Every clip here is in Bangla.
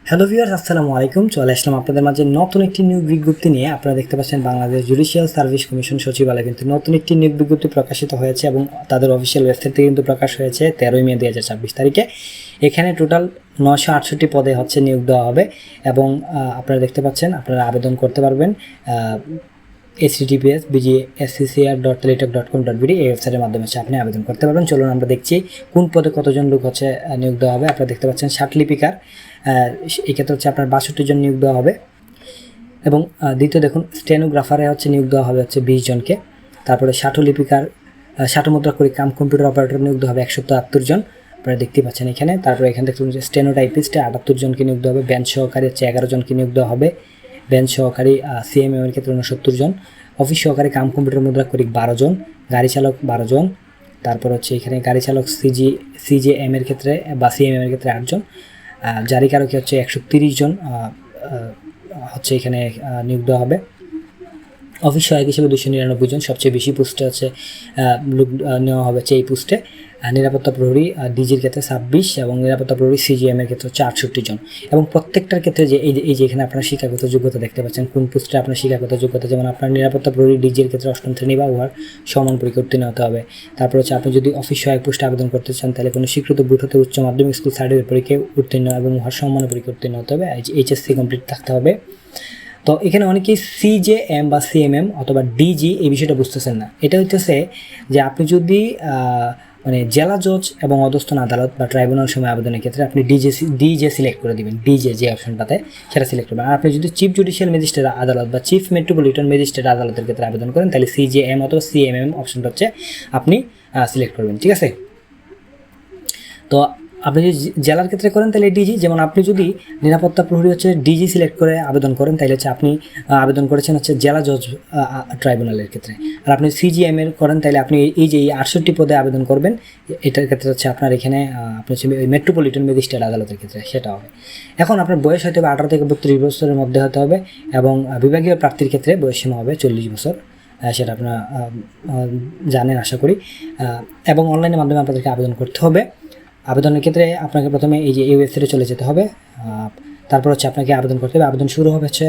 হ্যালো ভিউয়ার্স, আসসালামু আলাইকুম। চলে আসলাম আপনাদের মাঝে নতুন একটি নিয়োগ বিজ্ঞপ্তি নিয়ে। আপনারা দেখতে পাচ্ছেন বাংলাদেশ জুডিশিয়াল সার্ভিস কমিশন সচিবালয় কিন্তু নতুন একটি নিয়োগ বিজ্ঞপ্তি প্রকাশিত হয়েছে এবং তাদের অফিসিয়াল ওয়েবসাইট থেকে কিন্তু প্রকাশ হয়েছে 13 মে 2024 তারিখে। এখানে টোটাল 968 পদে হচ্ছে নিয়োগ দেওয়া হবে এবং আপনারা দেখতে পাচ্ছেন আপনারা আবেদন করতে পারবেন https://bgsccr.teletalk.com.bd এই ওয়েবসাইটের মাধ্যমে আপনি আবেদন করতে পারবেন। চলুন আমরা দেখছি কোন পদে কতজন লোক হচ্ছে নিয়োগ দেওয়া হবে। আপনারা দেখতে পাচ্ছেন লিপিকার, এক্ষেত্রে হচ্ছে আপনার 62 জন নিয়োগ দেওয়া হবে এবং দ্বিতীয় দেখুন স্টেনোগ্রাফারে হচ্ছে নিয়োগ দেওয়া হবে হচ্ছে 20 জনকে। তারপরে লিপিকার, মুদ্রাক্ষরিক কাম কম্পিউটার অপারেটর নিয়োগ দেওয়া হবে 170 জন, আপনারা দেখতে পাচ্ছেন এখানে। তারপরে এখানে দেখুন যে স্টেনোটাইপিস্টে 78 জনকে নিয়োগ দেওয়া হবে, বেঞ্চ সহকারী হচ্ছে 11 জনকে নিয়োগ দেওয়া হবে, বেঞ্চ সহকারী সিএমএম এর ক্ষেত্রে 69 জন, অফিস সহকারী কাম কম্পিউটার মুদ্রাক্ষরিক 12 জন, গাড়ি চালক 12 জন, তারপর হচ্ছে এখানে গাড়ি চালক সিজেএম এর ক্ষেত্রে বা সিএমএম এর ক্ষেত্রে 8 জন, জারিকারকে হচ্ছে 130 জন হচ্ছে এখানে নিয়োগ দেওয়া হবে। অফিস সহায়ক হিসেবে 299 জন, সবচেয়ে বেশি পোস্টে হচ্ছে লোক নেওয়া হবে হচ্ছে এই পোস্টে। নিরাপত্তা প্রহরী ডিজির ক্ষেত্রে 26 এবং নিরাপত্তা প্রহরী সিজিএম এর ক্ষেত্রে হচ্ছে 68 জন এবং প্রত্যেকটার ক্ষেত্রে যে এই যে এখানে আপনারা শিক্ষাগত যোগ্যতা দেখতে পাচ্ছেন কোন পোস্টে আপনার শিক্ষাগত যোগ্যতা, যেমন আপনার নিরাপত্তা প্রহরী ডিজির ক্ষেত্রে 8ম শ্রেণী বা উহার সমান পরীক্ষা উত্তীর্ণ হতে হবে। তারপর হচ্ছে আপনি যদি অফিস সহায়ক পোস্টে আবেদন করতে চান তাহলে কোনো স্বীকৃত বোর্ড হতে উচ্চ মাধ্যমিক স্কুল সার্টিফিকেট পরীক্ষায় উত্তীর্ণ এবং উহার সমান পরীক্ষা উত্তীর্ণ হতে হবে, এইচএসসি কমপ্লিট থাকতে হবে। তো এখানে অনেকেই সিজেএম বা সিএমএম অথবা ডিজি এই বিষয়টা বুঝতেছেন না। এটা হচ্ছে যে আপনি যদি মানে জেলা জজ এবং অধস্তন আদালত বা ট্রাইব্যুনাল সময় আবেদনের ক্ষেত্রে আপনি ডিজে সিলেক্ট করে দিবেন, ডিজে যে অপশনটাতে সেটা সিলেক্ট করবেন। আর আপনি যদি চিফ জুডিশিয়াল ম্যাজিস্ট্রেট আদালত বা চিফ মেট্রোপলিটন ম্যাজিস্ট্রেট আদালতের ক্ষেত্রে আবেদন করেন তাহলে সিজেএম অথবা সিএমএম অপশনটা হচ্ছে আপনি সিলেক্ট করবেন, ঠিক আছে। তো আপনি যদি জেলার ক্ষেত্রে করেন তাহলে ডিজি, যেমন আপনি যদি নিরাপত্তা প্রহরী হচ্ছে ডিজি সিলেক্ট করে আবেদন করেন তাহলে হচ্ছে আপনি আবেদন করেছেন হচ্ছে জেলা জজ ট্রাইব্যুনালের ক্ষেত্রে। আর আপনি সিজিএম এর করেন তাহলে আপনি এই যে 68 পদে আবেদন করবেন, এটার ক্ষেত্রে হচ্ছে আপনার এখানে আপনি হচ্ছে মেট্রোপলিটন ম্যাজিস্ট্রেট আদালতের ক্ষেত্রে সেটা হবে। এখন আপনার বয়স হয়তো 18 থেকে 32 বছরের মধ্যে হতে হবে এবং বিভাগীয় প্রার্থীর ক্ষেত্রে বয়স সীমা হবে 40 বছর, সেটা আপনারা জানেন আশা করি। এবং অনলাইনের মাধ্যমে আপনাদেরকে আবেদন করতে হবে। আবেদনের ক্ষেত্রে আপনাকে প্রথমে এই যে এই ওয়েবসাইটে চলে যেতে হবে, তারপর হচ্ছে আপনাকে আবেদন করতে হবে। আবেদন শুরু হবে হচ্ছে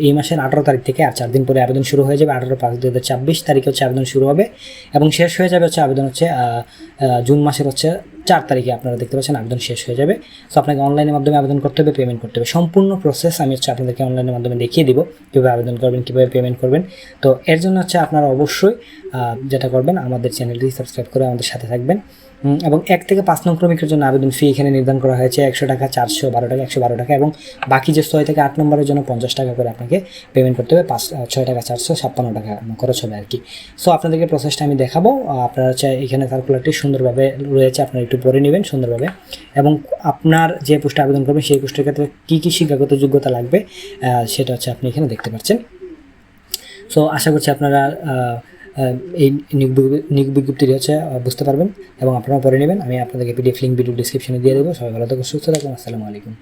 এই মাসের 18 তারিখ থেকে, আর 4 দিন পরে আবেদন শুরু হয়ে যাবে। 18/5/2024 তারিখে হচ্ছে আবেদন শুরু হবে এবং শেষ হয়ে যাবে হচ্ছে আবেদন হচ্ছে জুন মাসের হচ্ছে 4 তারিখে আপনারা দেখতে পাচ্ছেন আবেদন শেষ হয়ে যাবে। সো আপনাকে অনলাইনের মাধ্যমে আবেদন করতে হবে, পেমেন্ট করতে হবে। সম্পূর্ণ প্রসেস আমি হচ্ছে আপনাদেরকে অনলাইনের মাধ্যমে দেখিয়ে দিব কীভাবে আবেদন করবেন, কীভাবে পেমেন্ট করবেন। তো এর জন্য হচ্ছে আপনারা অবশ্যই যেটা করবেন আমাদের চ্যানেলটি সাবস্ক্রাইব করে আমাদের সাথে থাকবেন। এবং 1 থেকে 5 নং ক্রমিকের জন্য আবেদন ফি এখানে নির্ধারণ করা হয়েছে 100 টাকা, 412 টাকা, 112 টাকা এবং বাকি যে 6 থেকে 8 নম্বরের জন্য 50 টাকা করে আপনাকে পেমেন্ট করতে হবে। 6 টাকা 456 টাকা খরচ হবে আর কি। সো আপনাদেরকে প্রসেসটা আমি দেখাবো। আপনারা হচ্ছে এখানে সার্কুলারটি সুন্দরভাবে রয়েছে, আপনারা একটু পড়ে নেবেন সুন্দরভাবে এবং আপনার যে পোস্টে আবেদন করবেন সেই পোস্টের ক্ষেত্রে কী কী শিক্ষাগত যোগ্যতা লাগবে সেটা হচ্ছে আপনি এখানে দেখতে পাচ্ছেন। সো আশা করছি আপনারা এই নিয়োগ বিজ্ঞপ্তিটি হচ্ছে বুঝতে পারবেন এবং আপনারা পড়ে নেবেন। আমি আপনাদেরকে পিডিএফ লিঙ্ক ভিডিও ডিসক্রিপশনে দিয়ে দেবো। সবাই ভালো থাকুন, সুস্থ থাকুন। আসসালামু আলাইকুম।